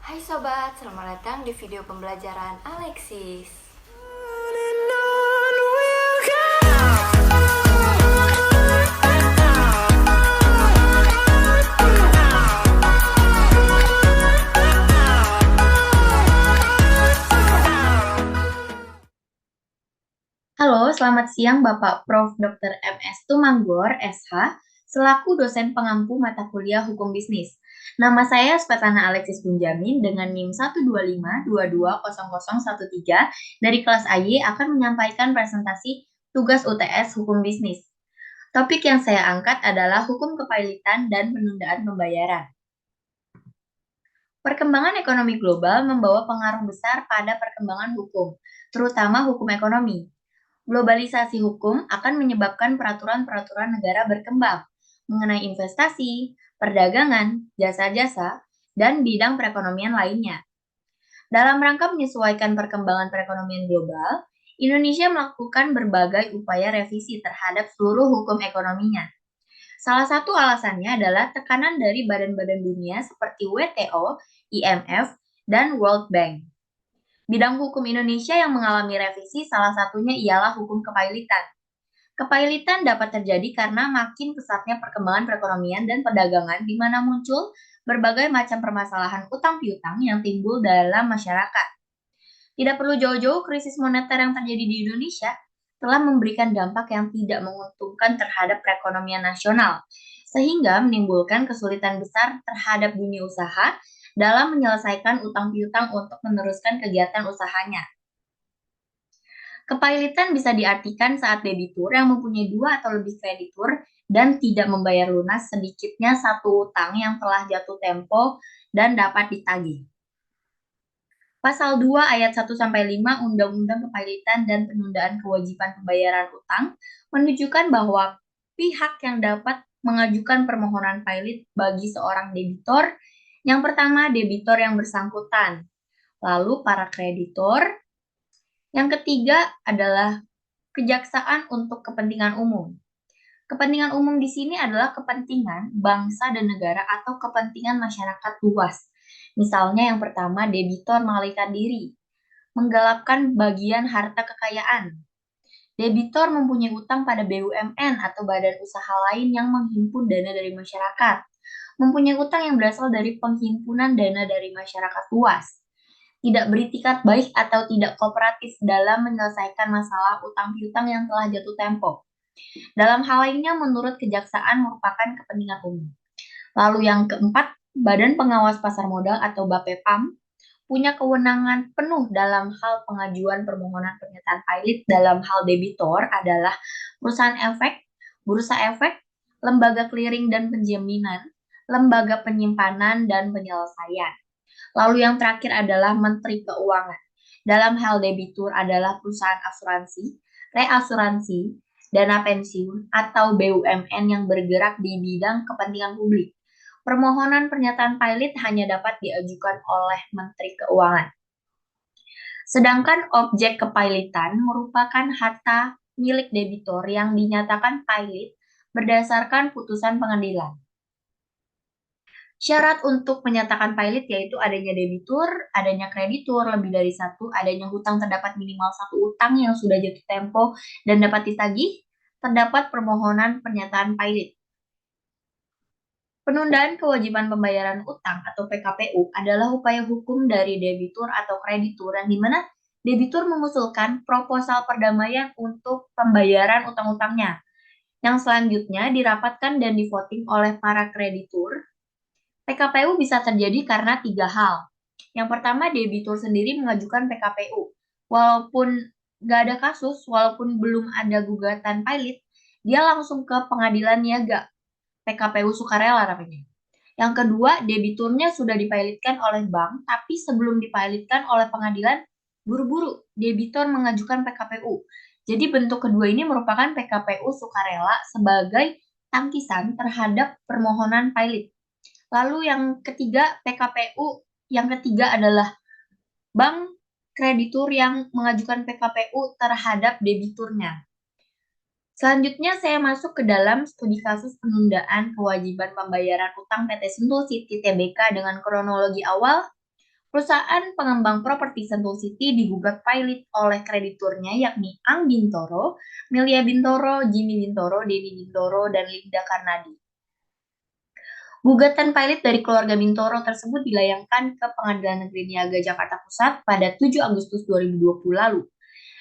Hai sobat, selamat datang di video pembelajaran Alexis. Halo, selamat siang Bapak Prof. Dr. MS Tumanggor, SH, selaku dosen pengampu mata kuliah Hukum Bisnis. Nama saya Spetana Alexis Bunjamin dengan NIM 125220013 dari kelas AY akan menyampaikan presentasi tugas UTS Hukum Bisnis. Topik yang saya angkat adalah hukum kepailitan dan penundaan pembayaran. Perkembangan ekonomi global membawa pengaruh besar pada perkembangan hukum, terutama hukum ekonomi. Globalisasi hukum akan menyebabkan peraturan-peraturan negara berkembang mengenai investasi, perdagangan, jasa-jasa, dan bidang perekonomian lainnya. Dalam rangka menyesuaikan perkembangan perekonomian global, Indonesia melakukan berbagai upaya revisi terhadap seluruh hukum ekonominya. Salah satu alasannya adalah tekanan dari badan-badan dunia seperti WTO, IMF, dan World Bank. Bidang hukum Indonesia yang mengalami revisi salah satunya ialah hukum kepailitan. Kepailitan dapat terjadi karena makin pesatnya perkembangan perekonomian dan perdagangan di mana muncul berbagai macam permasalahan utang piutang yang timbul dalam masyarakat. Tidak perlu jauh-jauh, krisis moneter yang terjadi di Indonesia telah memberikan dampak yang tidak menguntungkan terhadap perekonomian nasional, sehingga menimbulkan kesulitan besar terhadap dunia usaha dalam menyelesaikan utang piutang untuk meneruskan kegiatan usahanya. Kepailitan bisa diartikan saat debitur yang mempunyai dua atau lebih kreditur dan tidak membayar lunas sedikitnya satu utang yang telah jatuh tempo dan dapat ditagih. Pasal 2 ayat 1-5 Undang-Undang Kepailitan dan Penundaan Kewajiban Pembayaran Utang menunjukkan bahwa pihak yang dapat mengajukan permohonan pailit bagi seorang debitor, yang pertama debitor yang bersangkutan, lalu para kreditor, yang ketiga adalah kejaksaan untuk kepentingan umum. Kepentingan umum di sini adalah kepentingan bangsa dan negara atau kepentingan masyarakat luas. Misalnya yang pertama, debitor mengalihkan diri, menggelapkan bagian harta kekayaan. Debitor mempunyai utang pada BUMN atau badan usaha lain yang menghimpun dana dari masyarakat. Mempunyai utang yang berasal dari penghimpunan dana dari masyarakat luas. Tidak beritikat baik atau tidak kooperatif dalam menyelesaikan masalah utang piutang yang telah jatuh tempo. Dalam hal lainnya, menurut kejaksaan merupakan kepentingan umum. Lalu yang keempat, Badan Pengawas Pasar Modal atau BAPEPAM punya kewenangan penuh dalam hal pengajuan permohonan pernyataan pailit dalam hal debitor adalah perusahaan efek, bursa efek, lembaga clearing dan penjaminan, lembaga penyimpanan dan penyelesaian. Lalu yang terakhir adalah Menteri Keuangan. Dalam hal debitur adalah perusahaan asuransi, reasuransi, dana pensiun, atau BUMN yang bergerak di bidang kepentingan publik. Permohonan pernyataan pailit hanya dapat diajukan oleh Menteri Keuangan. Sedangkan objek kepailitan merupakan harta milik debitor yang dinyatakan pailit berdasarkan putusan pengadilan. Syarat untuk menyatakan pailit yaitu adanya debitur, adanya kreditur lebih dari satu, adanya hutang terdapat minimal satu utang yang sudah jatuh tempo dan dapat ditagih, terdapat permohonan pernyataan pailit. Penundaan kewajiban pembayaran utang atau PKPU adalah upaya hukum dari debitur atau kreditur yang dimana debitur mengusulkan proposal perdamaian untuk pembayaran utang-utangnya, yang selanjutnya dirapatkan dan divoting oleh para kreditur. PKPU bisa terjadi karena tiga hal. Yang pertama, debitur sendiri mengajukan PKPU. Walaupun nggak ada kasus, walaupun belum ada gugatan pailit, dia langsung ke pengadilan niaga. PKPU sukarela namanya. Yang kedua, debiturnya sudah dipailitkan oleh bank, tapi sebelum dipailitkan oleh pengadilan, buru-buru debitur mengajukan PKPU. Jadi bentuk kedua ini merupakan PKPU sukarela sebagai tangkisan terhadap permohonan pailit. Lalu yang ketiga, PKPU yang ketiga adalah bank kreditur yang mengajukan PKPU terhadap debiturnya. Selanjutnya saya masuk ke dalam studi kasus penundaan kewajiban pembayaran utang PT Sentul City Tbk dengan kronologi awal, Perusahaan pengembang properti Sentul City digugat pilot oleh krediturnya yakni Ang Bintoro, Melia Bintoro, Jimmy Bintoro, Denny Bintoro, dan Linda Karnadi. Gugatan pilot dari keluarga Bintoro tersebut dilayangkan ke Pengadilan Negeri Niaga Jakarta Pusat pada 7 Agustus 2020 lalu.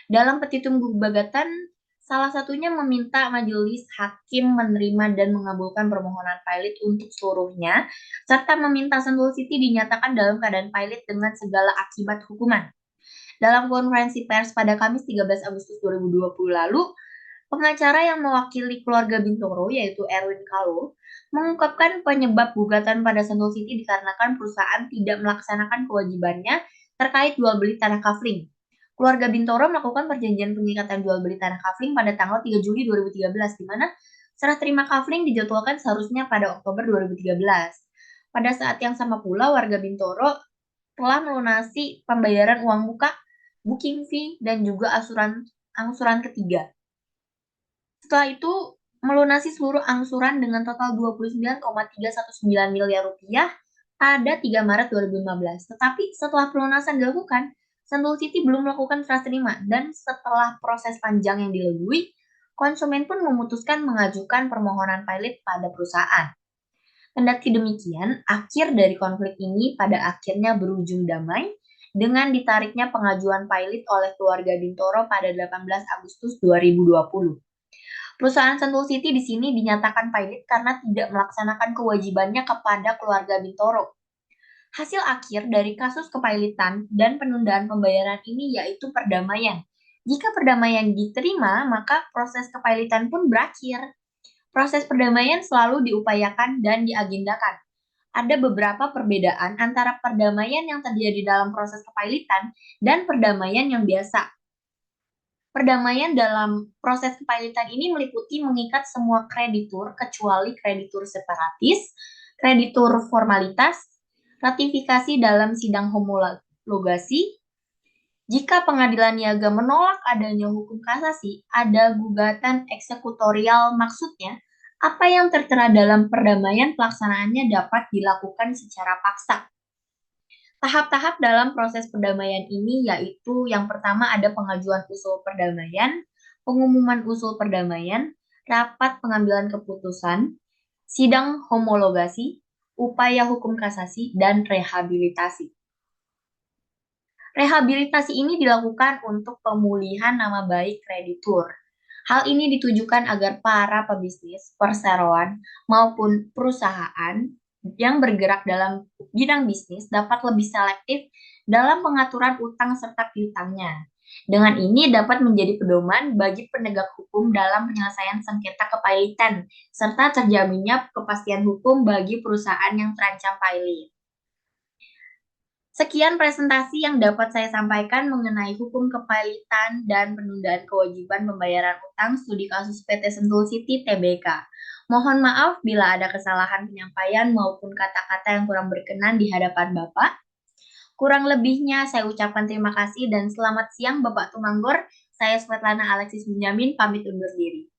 Dalam petitum gugatan, salah satunya meminta majelis hakim menerima dan mengabulkan permohonan pilot untuk seluruhnya, serta meminta Sentul City dinyatakan dalam keadaan pilot dengan segala akibat hukuman. Dalam konferensi pers pada Kamis 13 Agustus 2020 lalu, pengacara yang mewakili keluarga Bintoro, yaitu Erwin Kalo, mengungkapkan penyebab gugatan pada Sentul City dikarenakan perusahaan tidak melaksanakan kewajibannya terkait jual beli tanah kafling. Keluarga Bintoro melakukan perjanjian pengikatan jual beli tanah kafling pada tanggal 3 Juli 2013, di mana serah terima kafling dijadwalkan seharusnya pada Oktober 2013. Pada saat yang sama pula, warga Bintoro telah melunasi pembayaran uang muka, booking fee, dan juga angsuran ketiga. Setelah itu, melunasi seluruh angsuran dengan total 29,319 miliar rupiah pada 3 Maret 2015. Tetapi setelah pelunasan dilakukan, Sentul City belum melakukan serah terima, dan setelah proses panjang yang dilalui, konsumen pun memutuskan mengajukan permohonan pilot pada perusahaan. Kendati demikian, akhir dari konflik ini pada akhirnya berujung damai dengan ditariknya pengajuan pilot oleh keluarga Bintoro pada 18 Agustus 2020. Perusahaan Sentul City di sini dinyatakan pilot karena tidak melaksanakan kewajibannya kepada keluarga Bintoro. Hasil akhir dari kasus kepailitan dan penundaan pembayaran ini yaitu perdamaian. Jika perdamaian diterima, maka proses kepailitan pun berakhir. Proses perdamaian selalu diupayakan dan diagendakan. Ada beberapa perbedaan antara perdamaian yang terjadi dalam proses kepailitan dan perdamaian yang biasa. Perdamaian dalam proses kepailitan ini meliputi mengikat semua kreditur kecuali kreditur separatis, kreditur formalitas, ratifikasi dalam sidang homologasi. Jika pengadilan niaga menolak adanya hukum kasasi, ada gugatan eksekutorial, maksudnya apa yang tertera dalam perdamaian pelaksanaannya dapat dilakukan secara paksa. Tahap-tahap dalam proses perdamaian ini yaitu yang pertama ada pengajuan usul perdamaian, pengumuman usul perdamaian, rapat pengambilan keputusan, sidang homologasi, upaya hukum kasasi, dan rehabilitasi. Rehabilitasi ini dilakukan untuk pemulihan nama baik kreditur. Hal ini ditujukan agar para pebisnis, perseroan, maupun perusahaan yang bergerak dalam bidang bisnis dapat lebih selektif dalam pengaturan utang serta piutangnya. Dengan ini dapat menjadi pedoman bagi penegak hukum dalam penyelesaian sengketa kepailitan, serta terjaminnya kepastian hukum bagi perusahaan yang terancam pailit. Sekian presentasi yang dapat saya sampaikan mengenai hukum kepailitan dan penundaan kewajiban pembayaran utang studi kasus PT Sentul City Tbk. Mohon maaf bila ada kesalahan penyampaian maupun kata-kata yang kurang berkenan di hadapan Bapak. Kurang lebihnya saya ucapkan terima kasih dan selamat siang Bapak Tumanggor. Saya Svetlana Alexis Benjamin pamit undur diri.